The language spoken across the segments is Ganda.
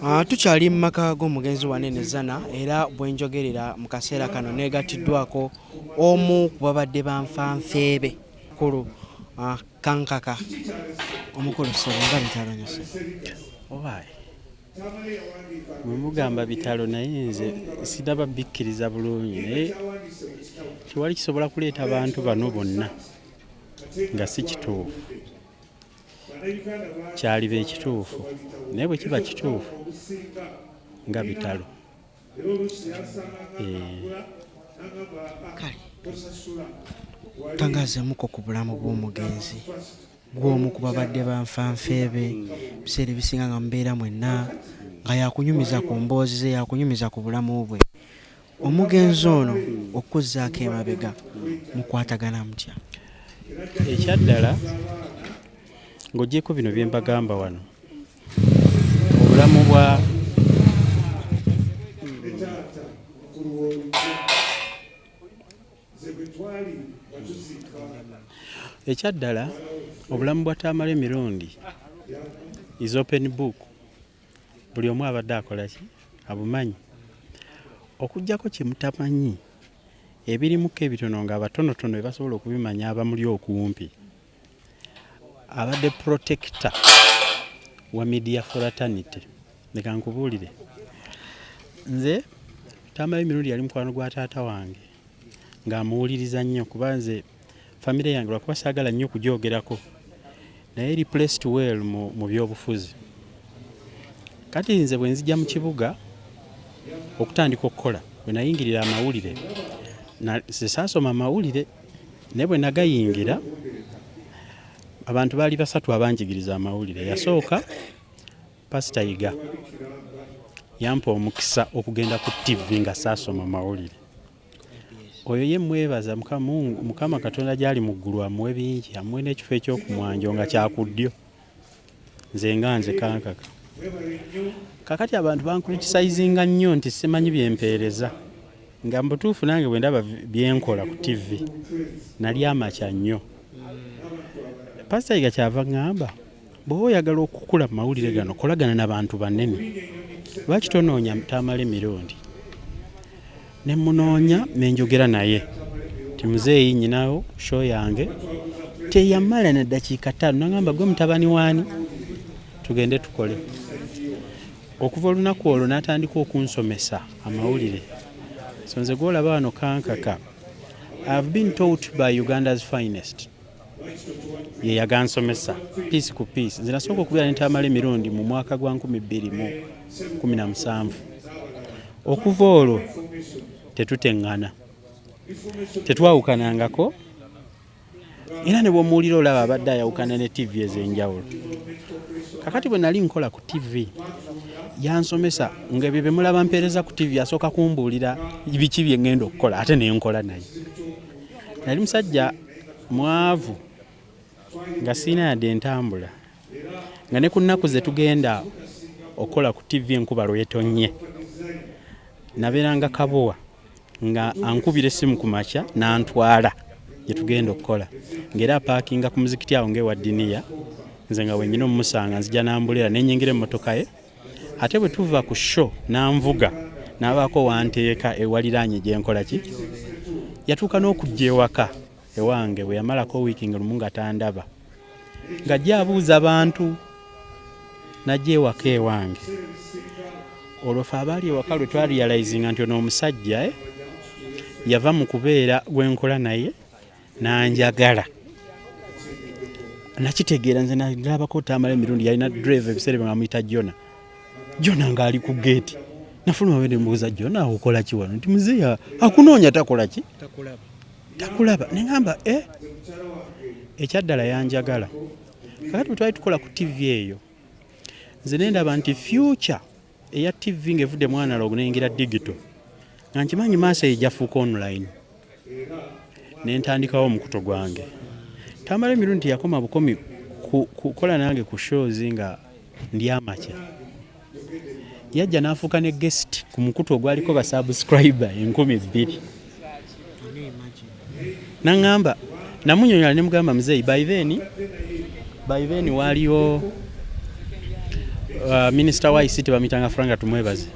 Tukyali mu maka g'omugenzi Wanene Zana era bwenjogerera mu kaseera kano neegatiddwako omu ku babadde banfanfeebe mukulu Kankaka omukulu Ssebo nga bitalo nyose. Owaayi mwe mugamba bitalo naye nze sinnababikkiriza bulungi naye tewali kisobola kuleeta abantu bano bonna nga si kituufu. Kyaliba ekituufu naye bwe kiba kituufu nga bitalo. Kale tangazeemuko ku bulamu bw'omugenzi gw'omu ku babadde banfanfeebe biseera ebisinga nga mubeera mwenna nga yakunyumiza ku mboozi ze, yakunyumiza ku bulamu bwe. Omugenzi ono okuzzaako emabega mukwatagana mutya? Ekyaddala ng'oggyeko bino bye mbagamba wano, obulamu bwa ekyaddala obulamu bwa Tamale emirundi is open book. Buli omu abadde akola ki abumanyi. Okuggyako kye mutamanyi ebirimuko ebitono nga abatonotono basobola okubimanya abamuli okumpi. Abadde protector wa media fraternity. Leka nkubuulire, nze Tamale emirundi yali mukwano gwa taata wange ng'amuwuliriza nnyo kuba nze famire yange lwakuba saagala nnyo okugyogerako naye replaced well mu byobufuzi. Kati nze bwe nzija mu kibuga okutandika okukola bwe nayingirira amawulire sisaasoma amawulire naye bwe nagayingira abantu baali basatu abanjigiriza amawulire. Yasooka Pastor Yiga yampa omukisa okugenda ku TV nga saasoma mawulire. Oyo ye mwebaza Mukama Katonda gy'ali mu ggulu amuwe bingi, amuwe n'ekifo ekyokumwanjo nga kyakuddyo nze nga nze Kankaka. Kakati abantu bankritisayizinga nnyo nti simanyi byempeereza nga mu butuufu nange bwe ndaba byenkola ku TV nali amakya nnyo. Pastor Yiga kyava ngamba, bw'oba oyagala okukula mu mawulire gano kolagana n'abantu banene. Lwaki tonoonya Tamale emirundi? Ne munoonya ne njogera naye ti muzeeyi nyinawo show yange teyamala na ddakiika 5 nagamba gwe mutabani waani tugende tukole. Okuva olunaku olwo n'atandika okunsomesa amawulire. So nze gw'olaba wano Kankaka, I've been taught by Uganda's finest. Ye yagansomesa piece ku piece. Nze nasooka okubeera ne Tamale emirundi mu mwaka gwa 2017. Okuva olwo tetuteŋŋana, tetwawukanangako era ne bw'omuwulira olaba abadde ayawukana ne TV ez'enjawulo. Kakati bwe nali nkola ku TV yansomesa nga ebyo bye mulaba mpeereza ku TV asooka kumbuulira biki bye ŋŋenda okukola ate ne nkola naye. Nali musajja mwavu nga siina yadde entambula nga ne ku nnaku ze tugenda okukola ku TV enkuba lwetonnye nabeeranga kabowa nga ankubira essimu ku makya n'antwala gye tugenda okukola ng'era apaakinga ku muzikiti awo ng'ewa Diniya nze nga wennyina omumusanga nzija n'ambulira n'ennyingira emmotoka ye. Ate bwe tuva ku show n'anvuga n'abaako wanteeka ewaliraanye gye nkola ki. Yatuuka n'okujja ewaka ewange bwe yamalako wiiki lumu nga tandaba ng'ajja abuuza abantu najja ewaka ewange. Olwo ffe abaali ewaka lwe twarealizinga nti ono omusajja yava mu kubeera gwenkola naye n'anjagala. Nakitegeera nze nalabako Tamale emirundi yalina drive ebiseera bye bamuyita Jona ng'ali ku geeti. Nafuluma bwe mbuuza Jona okola ki wano? Nti muzeeyi akunoonya takola ki? Takulaba. Ne ngamba ekyaddala yanjagala. Kakati bwe twali tukola ku TV eyo nze ne ndaba nti future eya TV ng'evudde mu analog n'eyingira digital nga nkimanyi maaso eyo jafuuka online. Ne ntandikawo omukuto gwange. Tamale emirundi yakoma bukomi kukola nange ku shows nga ndi amakya. Yajja n'afuuka ne guest ku mukuto ogwaliko ba subscriber 2,000. Nangamba namunyonyola ne mugamba muzeeyi by then waliwo Minister wa ICT bamitanga Franga tumwebaze.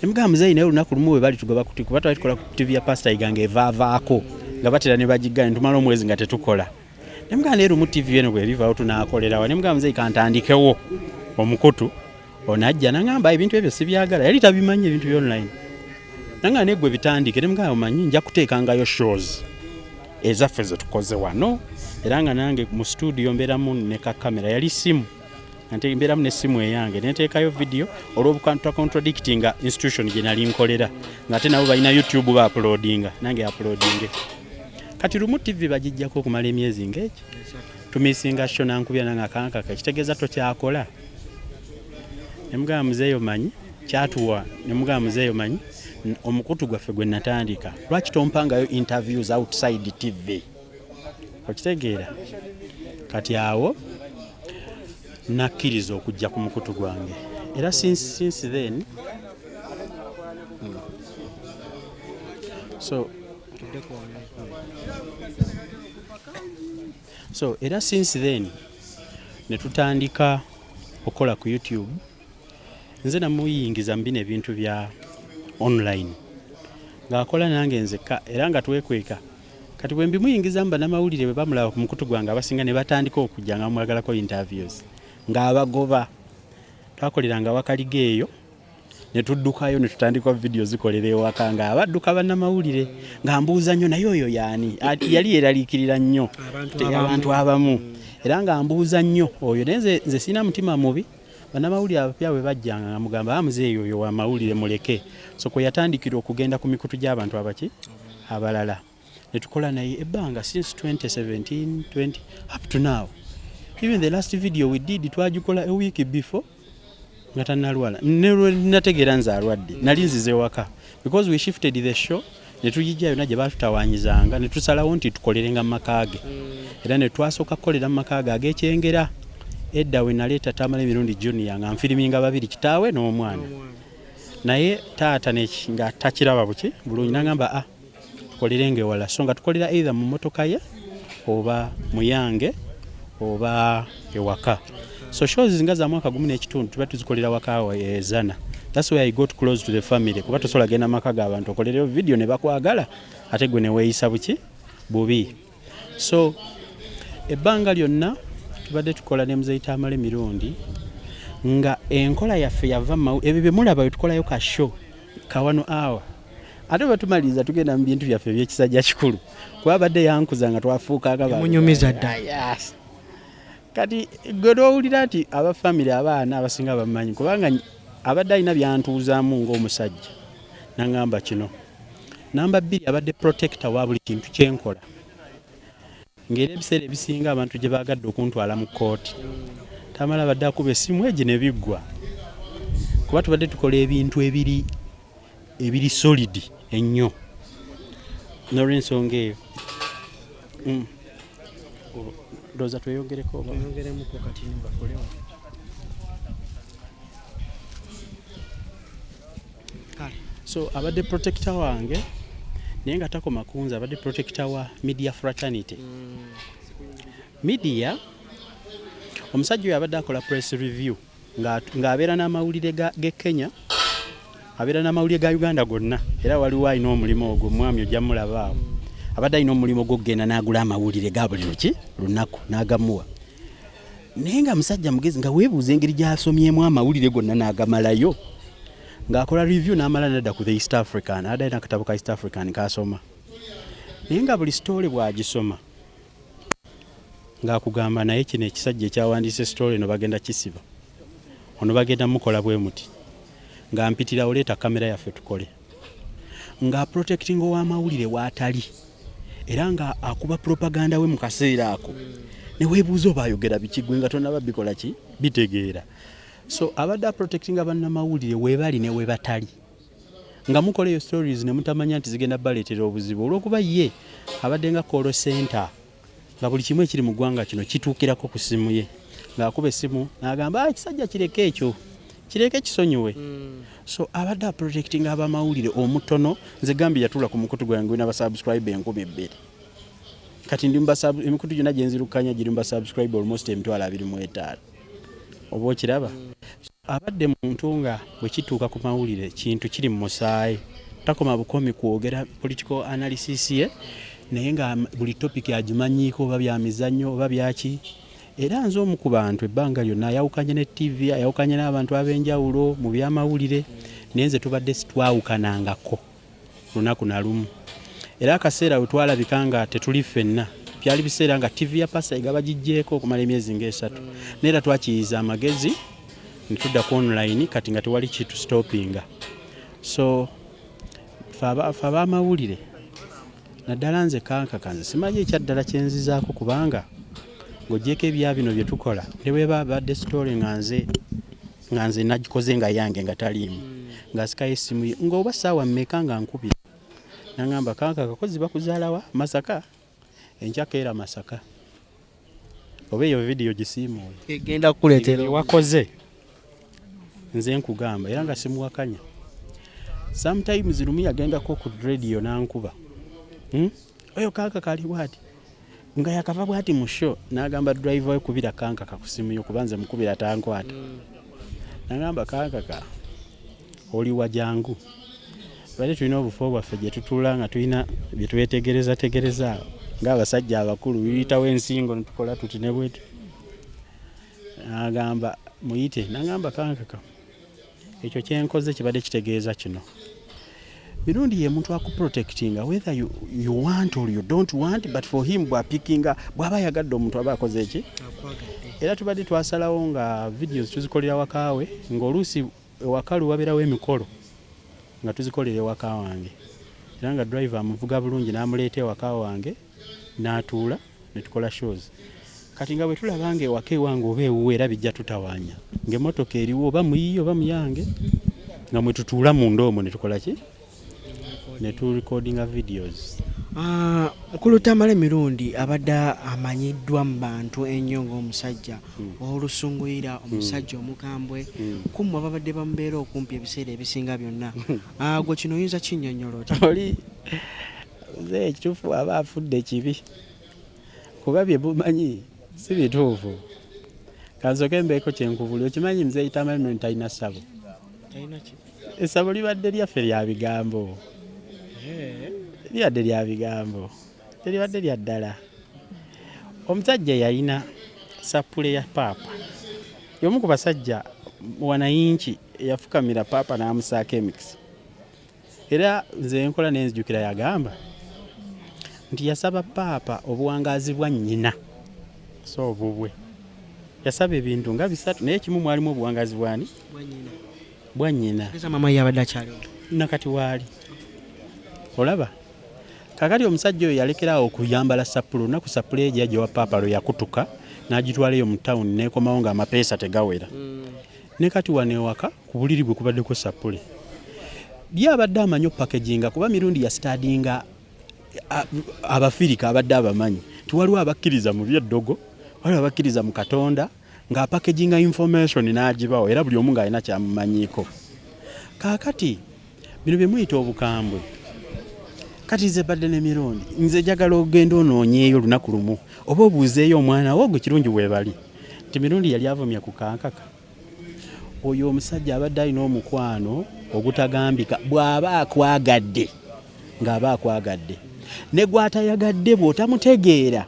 Nemugamba muzeyi naye olunaku lumu we bali tugoba kuti kuba twalikola ku TV ya Pastor Igange evaavaako nga batera ne bagigane tumala omwezi nga tetukola. Nemugamba leero mu TV eno bwe livaawo tunaakolerawa. Nemugamba muzeyi kantandikewo omukutu onajja nangamba ebintu ebyo sibyagala yali tabimanyi ebintu bya online. Nanga negwe bitandike nemugamba omanyi nja kuteekangayo shows ezaffe ze tukoze wano era nga nange mu studio mbeeramu ne ka kamera yali simu ante mbeeramu ne simu eyange neteekayo video olw'obukanta contradictinga institution gye nali nkolera ng'ate nabo balina YouTube ba uploadinga nange uploadinge kati Lumu TV bagijjako okumala emyezi ng'egi tumisinga sho nankubya nanga akankaka kitegeeza tokyakola. Nemugamba muzeeyo manyi kyatuwa nemugamba muzeeyo manyi omukutu gwaffe gwe natandika lwaki tompangayo interviews outside TV okitegeera kati awo nakkiriza okujja ku mukutu gwange era since then era since then ne tutandika okola ku YouTube nze namuyingiza mbina ebintu bya online ng'akola nange nzeka era nga twekweka kati bwe mbimuyingiza mba namawulire bwe bamulaba ku mukutu gwange abasinga ne batandika okujja nga mwagalako interviews ng'abagoba twakoleranga wakaliga eyo ne tuddukayo ne tutandika video zikolera ewaka ng'abadduka bannamawulire ng'ambuuza nnyo naye oyo yaani yali yeraliikirira nnyo abantu abamu era ng'ambuuza nnyo oyo naye nze sina mutima mubi bannamawulire abapya bwe bajjanga nga mugamba muzeeyi oyo wa mawulire muleke so kwe yatandikira okugenda ku mikutu gy'abantu abaki abalala ne tukola naye ebbanga since 2017 20 up to now. Even the last video we did twagikola a week before nga tannalwala nategeera nze alwadde nali nzize waka because we shifted the show ne tugijja yonna gye batutawanyizanga ne tusalawo nti tukolerenga mu makaage era ne twasooka kukolera mu makaage ag'ekyengera edda we naleeta Tamale Emirundi Junior nga nfiriminga babiri kitaawe n'omwana naye taata nga takiraba buki bulungi nagamba tukolerenge wala so nga tukolera either mu motoka ye oba muyange oba ewaka so shows nga za mwaka gumu n'ekitundu tuba tuzikolera waka ezana. That's why I got close to the family kuba tosobola genda maka g'abantu okolereyo video ne bakwagala ate gwe ne weeyisa buki bubi so ebbanga lyonna tubadde tukola ne muzeeyi Tamale Emirundi nga enkola yaffe yava ebyo bye mulaba bwe tukolayo ka show ka 1 hour ate bwe tumaliza tugenda mu bintu byaffe by'ekisajja kikulu kuba abadde yankuza nga twafuuka munyumiza dda yes. Kati gwe lwowulira nti abafamily abaana abasinga bamanyi kubanga abadde alina byantuuzaamu ng'omusajja nangamba kino namba 2 abadde protector wa buli kintu kyenkola ng'era ebiseera ebisinga abantu gye baagadde okuntwala mu kooti Tamale abadde akuba essimu egi ne biggwa kuba tubadde tukola ebintu ebiri solid ennyo n'olw'ensonga eyo ndowooza tweyongeremuko kati bakolewa so abadde protector wange naye nga takoma kunza abadde protector wa media fraternity media omusajja oyo abadde akola press review ng'abeera n'amawulire ge Kenya abeera n'amawulire ga Uganda gonna era waliwo alina omulimu ogwo mwami ojja mulabaawo abadde alina omulimu gw'okugenda n'agula amawulire ga buli lunaku n'agamuwa naye nga musajja mugezi nga weebuuza engeri gy'asomyemu amawulire gonna n'agamalayo ng'akola review n'amala nadda ku the East African adda alina akatabo ka East African k'asoma naye nga buli story bw'agisoma ng'akugamba naye kino ekisajja ekyawandiise story no bagenda kisiba ono bagenda mukola bwe muti ng'ampitira oleeta kamera yaffe tukole ng'aprotecting ow'amawulire w'atali era nga akuba propaganda we mu kaseera ako ne weebuuza oba ayogera bikigwe nga tonnaba bikola ki bitegeera so abadde protecting abannamawulire weebali ne weebatali nga mukola eyo stories ne mutamanya nti zigenda baleetera obuzibu olw'okuba ye abadde nga call center nga buli kimu ekiri mu ggwanga kino kituukirako ku ssimu ye ng'akuba essimu n'agamba ekisajja kireke kisonyiwe so abadde protecting abamawulire omutono nze gambi yatula ku mukutu gwange n'abasubscribe 2,000 kati ndi emikutu gyonna gye nzirukanya giri mu basubscribe almost 25,000 oba okiraba abadde muntu nga bwe kituuka ku mawulire kintu kiri mu musaayi takoma bukomi kwogera political analysis ye naye nga buli topic agimanyiiko oba bya mizannyo oba byaki era nze omu ku bantu ebbanga lyonna ayawukanye ne TV ayawukanye n'abantu ab'enjawulo mu byamawulire naye nze tubadde sitwawukanangako lunaku na lumu era akaseera we twalabika nga tetuli ffenna byali biseera nga TV ya pasa egaba gijjeeko okumala emyezi ng'esatu neera twakiyiza amagezi ne tudda ku online kati nga tewali kitu stoppinga so fe ab'amawulire naddala nze kanze simanyi ekyaddala kyenzizaako kubanga ng'ogyeko ebya bino bye tukola ne bweba badde story nga nze nagikoze nga yange nga taliimu ng'asikayo essimu ye ng'oba ssaawa mmeka nga nkubira nangamba kakozi bakuzaalawa Masaka enkyaka era Masaka oba eyo vidiyo gisiimuwe egenda kukuleetera wakoze nze nkugamba era nga simuwakanya sometimes lumi yagendako ku radio nankuba oyo kali bwati nga yakava bwati mu show n'agamba driver we kubira kankaka ku simu yo kubanze mukubira tankwata nagamba kankaka oli wajangu bale tulina obufo bwaffe gye tutuula nga tulina bye twetegereza ng'abasajja abakulu biyitawo ensingo ne tukola tuti ne bwetu n'agamba muyite n'agamba kankaka ekyo kyenkoze kibadde kitegeeza kino mirundi ye muntu akuprotectinga whether you want or you don't want but for him bwapickinga bw'aba yagadde omuntu aba akoze eki era tubadde twasalawo nga videos tuzikolera wakaawe ng'oluusi ewakalu wabeerawo emikolo nga tuzikolera ewaka wange era nga driver amuvuga bulungi n'amuleeta ewaka wange n'atuula ne tukola shows kati nga bwe tulaba nga ewaka ewange oba ewuwe era bijja tutawaanya ng'emmotoka eriwo oba muyiyo oba muyange nga mwe tutuula munda omwo ne tukola ki ne tu recordinga videos. Mukulu Tamale Mirundi abadde amanyiddwa mu bantu ennyo ng'omusajja olusunguyira omusajja omukambwe kumwe babadde bamubeera okumpi ebiseera ebisinga byonna gwe kino oyinza kinnyonnyola oti oli nze ekituufu aba afudde kibi kuba bye bumanyi si bituufu kansoke mbeeko kyenkubuli okimanyi nze Tamale Mirundi talina ssabo essabo libadde lyaffe lya bigambo lyadde lya bigambo teribadde lya ddala omusajja yalina sapule ya paapa y'omu ku basajja wanayinki eyafukamira paapa n'amusaako emikisi era nze enkola nenzijukira yagamba nti yasaba paapa obuwangaazi bwa nnyina so obubwe yasaba ebintu nga 3 naye kimu mwalimu obuwangaazi bwani bwa nnyina mama yabadde akyaliwo nakati waali olaba kakati omusajja oyo yalekeraawo okuyambala sapule olunaku sapule egyo yagyewa paapa lwe yakutuka n'agitwala eyo mu tawuni n'ekomawo ng'amapeesa tegawera ne kati wano ewaka ku buliri bwe kubaddeko sapule lyabadde amanyi opakeginga kuba Mirundi yasitadinga abafirika abadde abamanyi tiwaliwo abakkiriza mu byeddogo waliwo abakkiriza mu Katonda ng'apakeginga information n'agibawo era buli omu ng'alina kyamumanyiiko kaakati bino bye muyita obukambwe kati nze badde ne Mirundi nze njagala ogenda onoonyeeyo lunaku lumu oba obuuzeeyo omwana wo gwe kirungi weebali nti Mirundi yali avumya ku kankaka oyo omusajja abadde alina omukwano ogutagambika bw'aba akwagadde ng'aba akwagadde ne gw'atayagadde bw'otamutegeera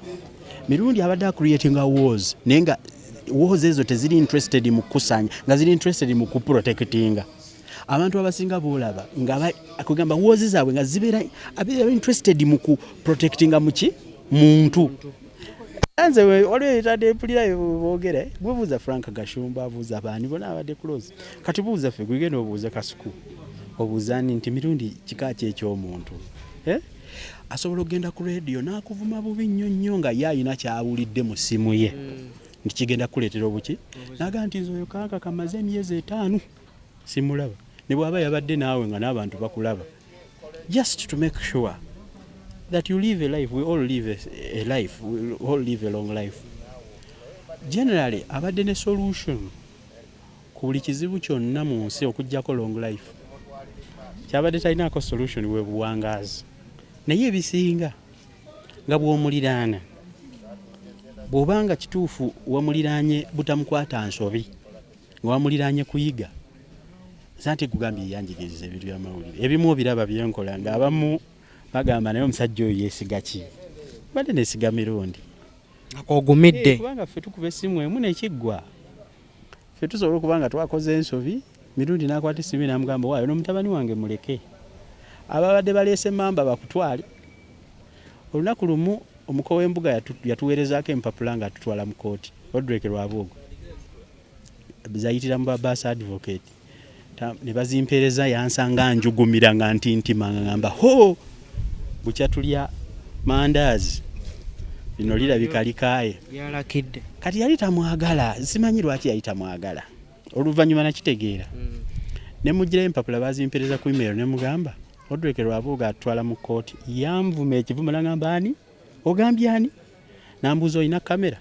Mirundi abadde acreatinga wars naye nga wars ezo teziri interested mu kukusanya nga ziri interested mu kuprotectinga abantu abasinga boolaba nga akugamba wars zaabwe nga zibeera interested mu kuprotectinga muki muntu anze waliwo yetadde mpulira boogere gwebuuza Frank Gashumba abuuza abaani bona abadde close kati buuza ffe gwegenda obuuze Kasuku obuuzaani nti Mirundi kika ky'ekyomuntu asobola okugenda ku radio n'akuvuma bubi nnyo nga ye alina kyawulidde mu ssimu ye nti kigenda kuleetera obuki naga nti nze oyo kankaka kamaze emyezi 5 simulaba ne bw'aba yabadde naawe nga n'abantu bakulaba just to make sure that you live a life, we all live a life, we all live a long life. Generally, abadde ne solution ku buli kizibu kyonna mu nsi okuggyako long life. Kyabadde talinaako solution we buwangaazi. Naye ebisinga nga bw'omuliraana bw'obanga kituufu wamuliraanye butamukwata nsobi ngawamuliranye kuyiga sante kugambye yanjigiriza ebintu by'amawulire ebimu biraba byenkola ng'abamu bagamba naye omusajja oyo yeesiga ki badde neesiga mirundi akogumidde kubanga ffe tukuba essimu emu nekiggwa ffe tusobola okuba nga twakoze ensobi mirundi n'akwata essimu n'amugamba waayo n'omutabani wange muleke ababadde baleese mamba bakutwale olunaku lumu omuko w'embuga yatuweerezaako empapula ng'atutwala mu kooti Odrek Lwabugo zayitira mu babaasi advocate ne bazimpeereza yansanga njugumira nga ntintima nga ngamba ho bukya tulya mandaazi lino lirabika likaaye yalakidde kati yali tamwagala simanyi lwaki yali tamwagala oluvannyuma nakitegeera ne mugirayo empapula bazimpeereza ku email ne mugamba Odrek Lwabugo atwala mu kooti yanvuma ekivuma nangamba ani ogambye ani nambuuza olina kamera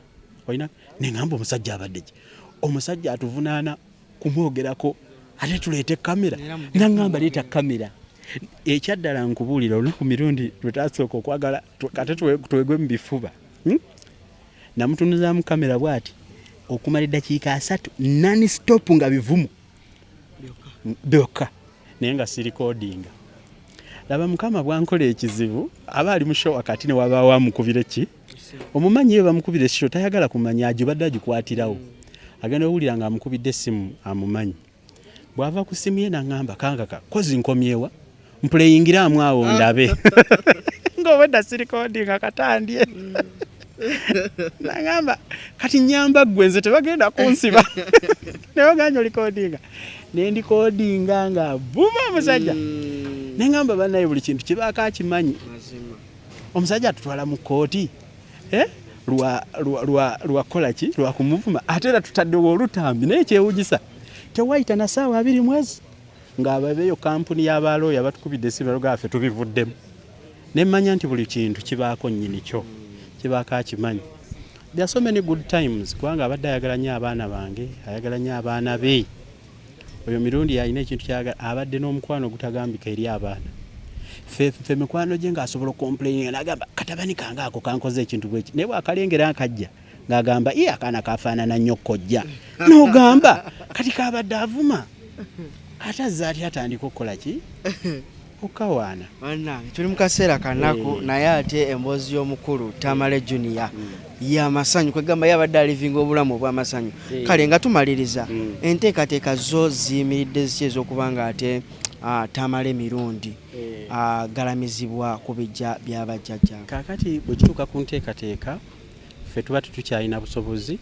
olina nengamba omusajja abadde ki omusajja atuvunaana kumwogerako ate tuleete kamera nangamba leeta kamera ekyaddala nkubuulira olunaku mirundi lwetasooka okwagala kate twegwe mu bifuba namutunuzaamu kamera bw'ati okumala eddakiika 3 non stop nga bivumu byokka naye nga sirikodinga laba mukama bwankola ekizibu aba ali mu show wakati ne wabaawo amukubire ki omumanyi ye bamukubire essimu tayagala kumanya ajubadde agikwatirawo agenda owulira nga amukubidde essimu amumanyi bw'ava ku ssimu ye nangamba kankaka kozi nkomyewa mpuleyingiramu awo ndabe ng'obwedda sirikodinga katandye nangamba kati nyamba ggwe nze tebagenda kunsiba ne baganja olikodinga ne ndikodinga nga buma omusajja nengamba banaye buli kintu kibaako akimanyi omusajja atutwala mu kooti lwakola ki lwakumuvuma ate era tutaddewo olutambi naye kyewugisa tewayita na ssaawa 2 mwezi ng'ababeeyo kampuni y'abalooya batukubidde essimu gaffe tubivuddemu ne mmanya nti buli kintu kibaako nnyini kyo kibaako akimanyi. There are so many good times kubanga abadde ayagala nnyo abaana bange ayagala nnyo abaana be oyo mirundi alina ekintu kyagala abadde n'omukwano gutagambika eri abaana ffe mikwano gye ng'asobola okomplaininga n'agamba katabani kange ako kankoze ekintu bweki naye bwakalengera akajja ng'agamba iye akaana kafaanana nnyo kkojja n'ogamba kati kabadde avuma ate azze ati atandika okukola ki okawaana bannange tuli mu kaseera kanaku naye ate emboozi y'omukulu Tamale Junior y'amasanyu kwegamba yabadde alivinga obulamu obw'amasanyu kale nga tumaliriza enteekateeka zo ziyimiridde ziki ez'okuba nga ate Tamale mirundi galamizibwa ku bijja by'abajjajja kaakati bwe kituuka ku nteekateeka ffe tuba tetukyalina busobozi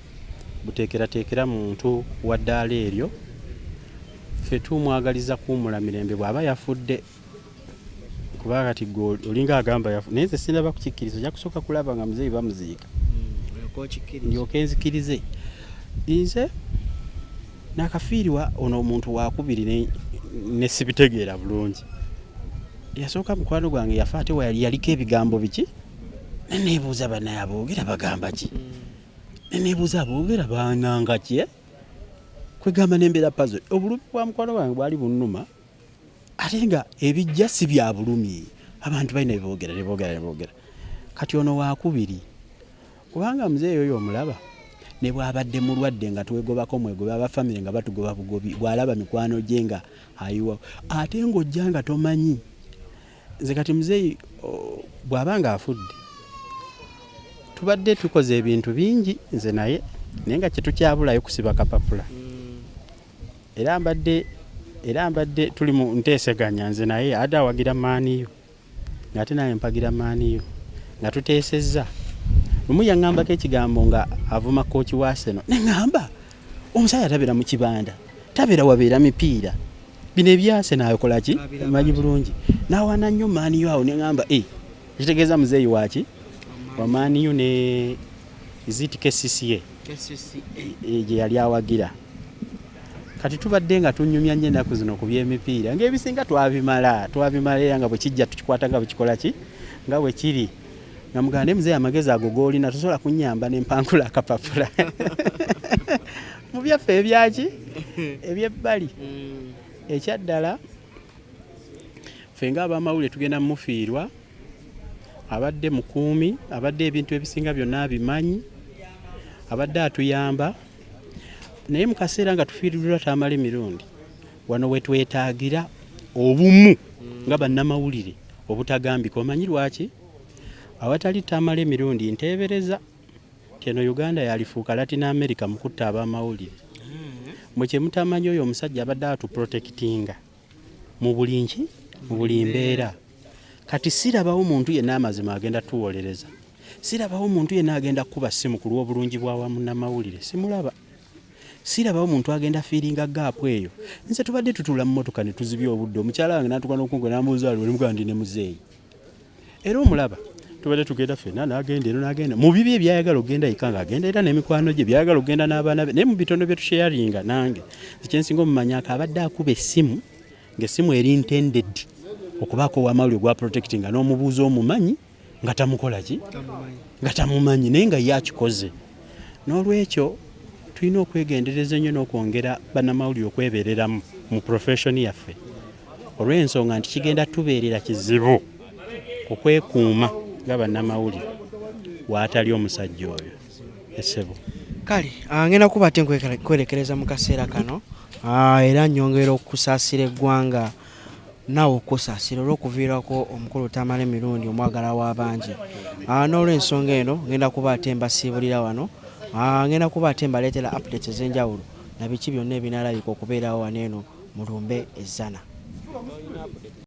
buteekerateekera muntu wa ddaala eryo ffe tumwagaliza kuwummula mirembe bw'aba yafudde kuba kati olinga agamba yafudde naye nze sinaba kukikkiriza ojja kusooka kulaba nga muzeeyi bamuziika ndyoke nzikirize nze n'akafiirwa ono omuntu wakubiri ne sibitegeera bulungi yasooka mukwano gwange yafa ate yaliko ebigambo biki neneebuuza banaye aboogera bagamba ki neneebuuza aboogera bananga ki kwegamba nembeera puzzle obulumi bwa mukwano gwange bwali bunnuma ate nga ebijja si bya bulumi abantu balina neboogera kati ono wakubiri kubanga muzeeyi oyo omulaba ne bw'abadde mulwadde nga twegobako mwegobe abafamire nga batugoba bugobi bw'alaba mikwano gye nga ayiwa ate ng'ojja nga tomanyi nze kati muzeeyi bw'aba nga afudde tubadde tukoze ebintu bingi nze naye nga kyetukyabulayo kusiba kapapula era mbadde tuli mu nteeseganya nze naye ate awagira maaniyo ng'ate naye mpagira maaniyo nga tuteesezza lumu yaŋŋambako ekigambo nga avuma kooki wa Arsenal neŋŋamba omusajja tabeera mu kibanda tabeera wabeera mipiira bino ebya Arsenal akola ki manyi bulungi n'awaana nnyo maaniyo awo neŋŋamba ekitegeeza muzeeyi waki wa maaniyo ne iziti KCCA gye yali awagira kati tubadde nga tunyumya nnyo ennaku zino ku by'emipiira ng'ebisinga twabimala era nga bwe kijja tukikwata nga bwe kikola ki nga bwe kiri nga mugande muzeeyi amagezi ago g'olina tosobola kunnyamba n'empankula akapapula mu byaffe ebyaki eby'ebbali ekyaddala ffe ng'abamawulire tugenda mumufiirwa abadde mukuumi abadde ebintu ebisinga byonna abimanyi abadde atuyamba naye mu kaseera nga tufiiriddwa Tamale emirundi wano wetwetaagira obumu nga bannamawulire obutagambika. Omanyi lwaki? Awatali Tamale emirundi nteebereza kino Uganda yalifuuka Latin America mu kutta ab'amawulire. Mwe kye mutamanyi oyo omusajja abadde atuprotectinga mu buli mbeera. Kati sirabawo muntu yenna amazima agenda tuwolereza, sirabawo muntu yenna agenda kuba simu ku lw'obulungi bwa wa munnamawulire, simulaba. Sirabawo muntu agenda fiiringa gaapu eyo. Nze tubadde tutula mu motoka ne tuzibya obudde, omukyala wange n'atuuka n'okungo n'amubuuza ali mugaa ndi ne muzeeyi. Era omulaba tubadde tugenda ffenna n'agenda eno n'agenda mu bibi ebyayagala okgenda yika ng'agenda era n'emikwano gye byayagala okgenda n'abaana be, naye mu bitono bye tusharinga nange ekyensinga omumanyako abadde akuba essimu ng'essimu eri intended okubaako ow'amawulire gwa protectinga n'omubuuza omumanyi nga tamukola ki nga tamumanyi naye nga ye akikoze. N'olwekyo tulina okwegendereza ennyo n'okwongera bannamawulire okwebeereramu mu profession yaffe olw'ensonga nti kigenda tubeerera kizibu okwekuuma nga bannamawulire waatali omusajja oyo essebo. Kale ngenda kuba ate nkwerekereza mu kaseera kano era nnyongera okusaasira eggwanga naawe okusaasira olw'okuviirako omukulu Tamale emirundi omwagala w'abangi. N'olw'ensonga eno ngenda kuba ate mbasiibulira wano, ngenda kuba ate mbaleetera updates ez'enjawulo na biki byonna ebinaalabika okubeerawo wano eno mu Lumbe ezzana.